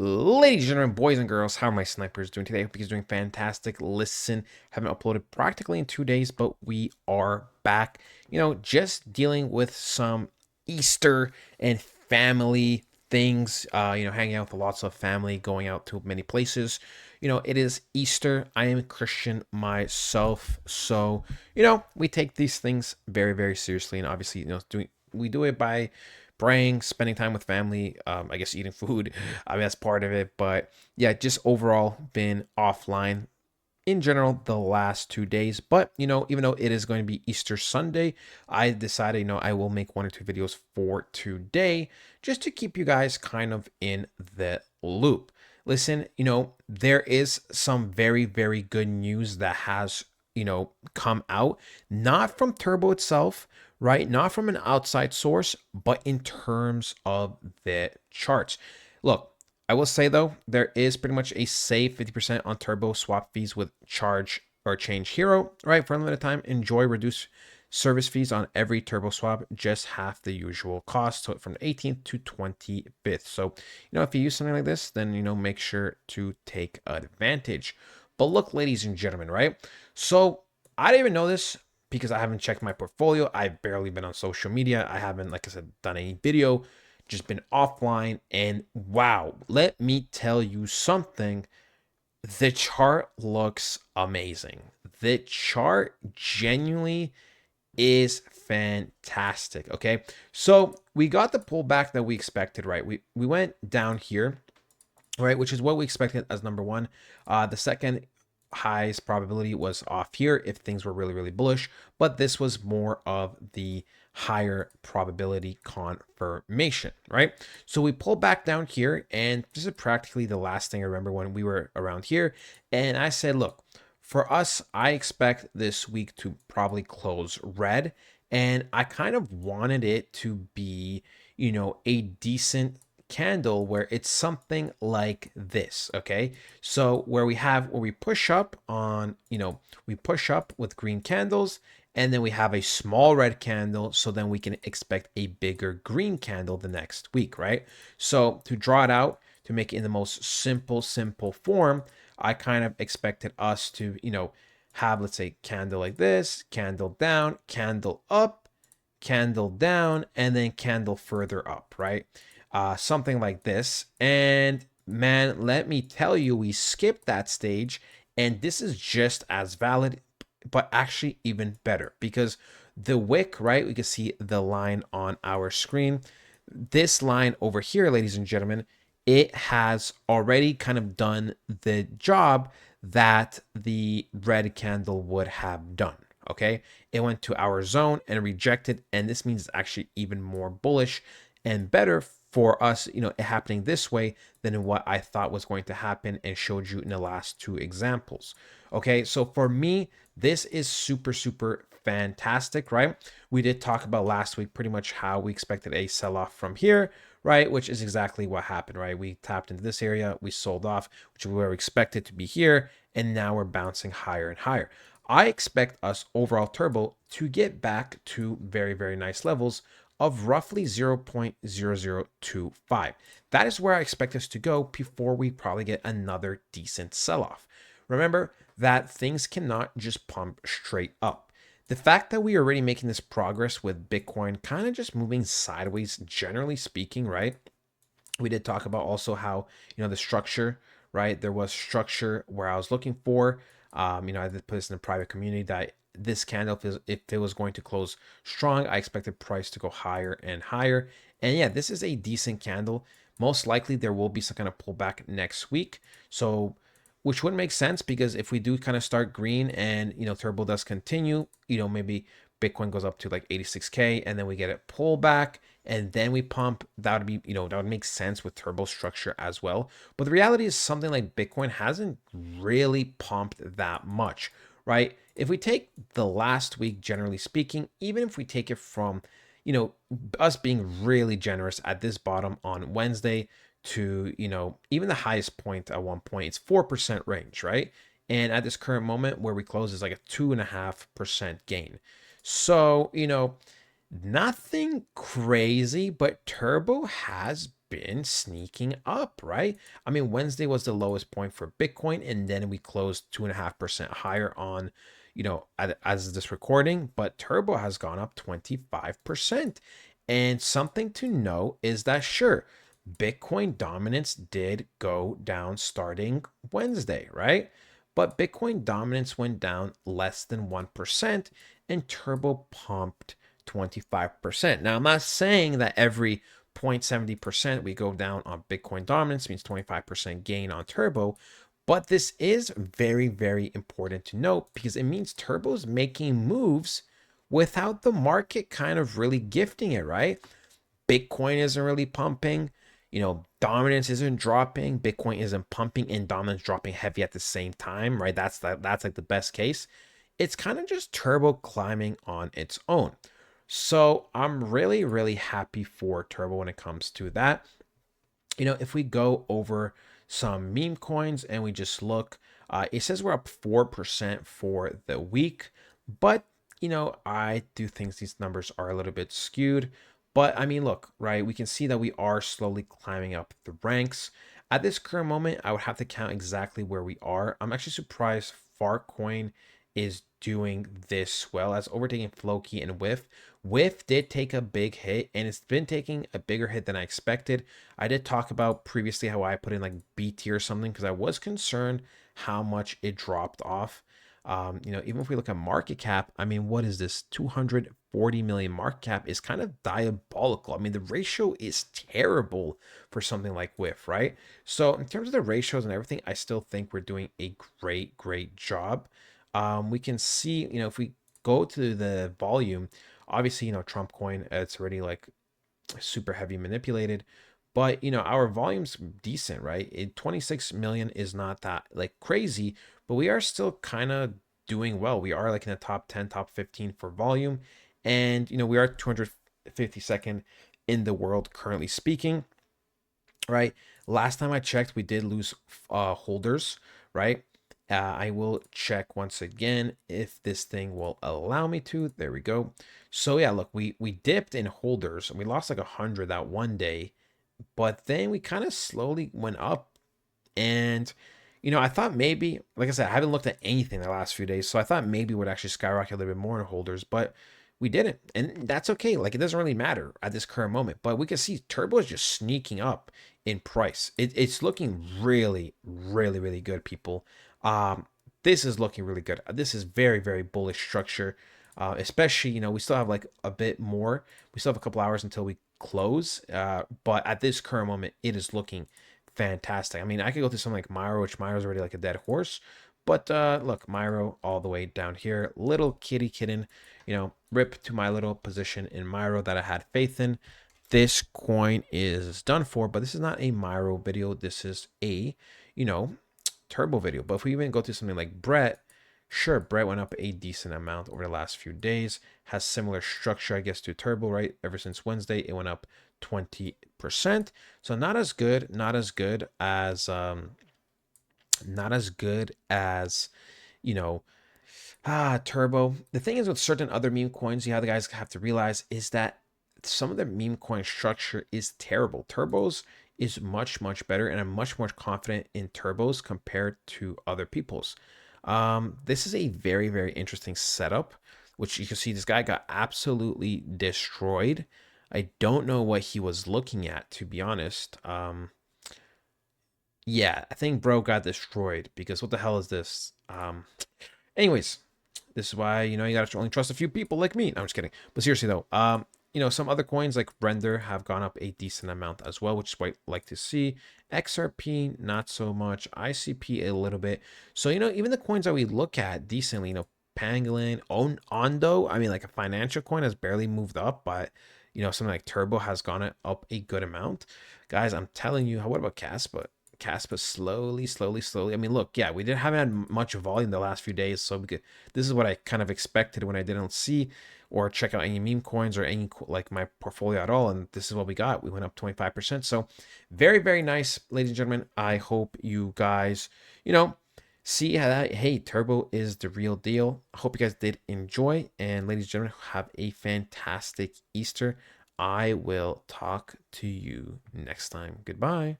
Ladies and gentlemen, boys and girls, how are my snipers doing today? I hope you guys are doing fantastic. Listen, haven't uploaded practically in 2 days, but we are back. Just dealing with some Easter and family things. Hanging out with lots of family, going out to many places. It is Easter. I am a Christian myself, so we take these things very, very seriously, and obviously, we do it by praying, spending time with family, I guess eating food. I mean, that's part of it. But yeah, just overall been offline in general the last 2 days. But, even though it is going to be Easter Sunday, I decided, I will make 1 or 2 videos for today just to keep you guys kind of in the loop. Listen, there is some very, very good news that has, come out, not from Turbo itself, right? Not from an outside source, but in terms of the charts. Look, I will say though, there is pretty much a safe 50% on Turbo swap fees with charge or change hero, right? For a limited time, enjoy reduced service fees on every Turbo swap, just half the usual cost. So from the 18th to 25th. So, if you use something like this, then, make sure to take advantage. But look, ladies and gentlemen, right? So I didn't even know this because I haven't checked my portfolio. I've barely been on social media. I haven't, like I said, done any video, just been offline. And wow, let me tell you something. The chart looks amazing. The chart genuinely is fantastic. Okay. So we got the pullback that we expected, right? We went down here, right? Which is what we expected as number one. The second highest probability was off here if things were really, really bullish, but this was more of the higher probability confirmation, right? So we pulled back down here, and this is practically the last thing I remember when we were around here. And I said, look, for us, I expect this week to probably close red, and I kind of wanted it to be, a decent candle where it's something like this. Okay, so where we push up on, we push up with green candles, and then we have a small red candle, so then we can expect a bigger green candle the next week, right? So to draw it out, to make it in the most simple form, I kind of expected us to, have, let's say, candle like this, candle down, candle up, candle down, and then candle further up, right? Something like this. And man, let me tell you, we skipped that stage, and this is just as valid, but actually even better, because the wick, right? We can see the line on our screen. This line over here, ladies and gentlemen, it has already kind of done the job that the red candle would have done. Okay, it went to our zone and rejected, and this means it's actually even more bullish and better for us, it happening this way than what I thought was going to happen and showed you in the last two examples. Okay, so for me, this is super fantastic, right? We did talk about last week pretty much how we expected a sell-off from here, right? Which is exactly what happened, right? We tapped into this area, we sold off, which we were expected to be here, and now we're bouncing higher and higher. I expect us overall Turbo to get back to very, very nice levels of roughly 0.0025. That is where I expect us to go before we probably get another decent sell-off. Remember that things cannot just pump straight up. The fact that we are already making this progress with Bitcoin kind of just moving sideways, generally speaking, right? We did talk about also how, the structure, right? There was structure where I was looking for. I did put this in a private community that this candle, if it was going to close strong, I expected price to go higher and higher. And yeah, this is a decent candle. Most likely there will be some kind of pullback next week. So, which would make sense, because if we do kind of start green and, Turbo does continue, maybe Bitcoin goes up to like 86K and then we get a pullback and then we pump, that would be, that would make sense with Turbo structure as well. But the reality is something like Bitcoin hasn't really pumped that much, right? If we take the last week, generally speaking, even if we take it from, us being really generous at this bottom on Wednesday to, even the highest point at one point, it's 4% range, right? And at this current moment where we close is like a 2.5% gain. So, nothing crazy, but Turbo has been sneaking up, right? I mean, Wednesday was the lowest point for Bitcoin, and then we closed 2.5% higher on, as this recording, but Turbo has gone up 25%. And something to note is that, sure, Bitcoin dominance did go down starting Wednesday, right? But Bitcoin dominance went down less than 1%, and Turbo pumped 25%. Now, I'm not saying that every 0.70% we go down on Bitcoin dominance means 25% gain on Turbo, but this is very, very important to note because it means Turbo's making moves without the market kind of really gifting it, right? Bitcoin isn't really pumping. Dominance isn't dropping. Bitcoin isn't pumping and dominance dropping heavy at the same time, right? That's like the best case. It's kind of just Turbo climbing on its own. So I'm really, really happy for Turbo when it comes to that. If we go over some meme coins and we just look, it says we're up 4% for the week, but I do think these numbers are a little bit skewed. But I mean, look, right? We can see that we are slowly climbing up the ranks. At this current moment, I would have to count exactly where we are. I'm actually surprised Farcoin is doing this well as overtaking Floki and Whiff. Whiff did take a big hit, and it's been taking a bigger hit than I expected. I did talk about previously how I put in like BT or something because I was concerned how much it dropped off. Even if we look at market cap, I mean, what is this? 240 million market cap is kind of diabolical. I mean, the ratio is terrible for something like Whiff, right? So, in terms of the ratios and everything, I still think we're doing a great, great job. We can see, if we go to the volume, obviously, Trump coin, it's already like super heavy manipulated, but our volume's decent, right? 26 million is not that like crazy, but we are still kind of doing well. We are like in the top 10, top 15 for volume, and we are 252nd in the world currently speaking, right? Last time I checked, we did lose holders, right? I will check once again if this thing will allow me to. There we go. So yeah, look, we dipped in holders and we lost like 100 that one day, but then we kind of slowly went up. And I thought maybe, like I said, I haven't looked at anything the last few days, so I thought maybe it would actually skyrocket a little bit more in holders, but we didn't, and that's okay. Like, it doesn't really matter at this current moment. But we can see Turbo is just sneaking up in price. It's looking really, really, really good, people. Um, this is looking really good. This is very, very bullish structure. Especially, we still have like a bit more. We still have a couple hours until we close. But at this current moment, it is looking fantastic. I mean, I could go through something like Myro, which Myro's already like a dead horse. But look, Myro all the way down here, little kitty kitten, rip to my little position in Myro that I had faith in. This coin is done for, but this is not a Myro video. This is a, Turbo video. But if we even go to something like Brett, sure, Brett went up a decent amount over the last few days. Has similar structure, I guess, to Turbo, right? Ever since Wednesday, it went up 20%. So not as good, not as good as, you know, Turbo. The thing is with certain other meme coins, the guys have to realize is that some of the meme coin structure is terrible. Turbo's is much, much better, and I'm much more confident in Turbos compared to other people's. This is a very, very interesting setup, which you can see this guy got absolutely destroyed. I don't know what he was looking at, to be honest. Yeah, I think bro got destroyed because what the hell is this? Anyways, this is why you gotta only trust a few people like me. No, I'm just kidding. But seriously though, some other coins like Render have gone up a decent amount as well, which is what I like to see. XRP not so much. ICP a little bit. So even the coins that we look at decently, Pangolin, Ondo. I mean, like a financial coin has barely moved up, but something like Turbo has gone up a good amount. Guys, I'm telling you, what about Caspa? Caspa slowly, slowly, slowly. I mean, look, yeah, we didn't haven't had much volume the last few days, so this is what I kind of expected when I didn't see or check out any meme coins or any like my portfolio at all, and this is what we got. We went up 25%. So very, very nice, ladies and gentlemen. I hope you guys, see how that, hey, Turbo is the real deal. I hope you guys did enjoy, and ladies and gentlemen, have a fantastic Easter. I will talk to you next time. Goodbye.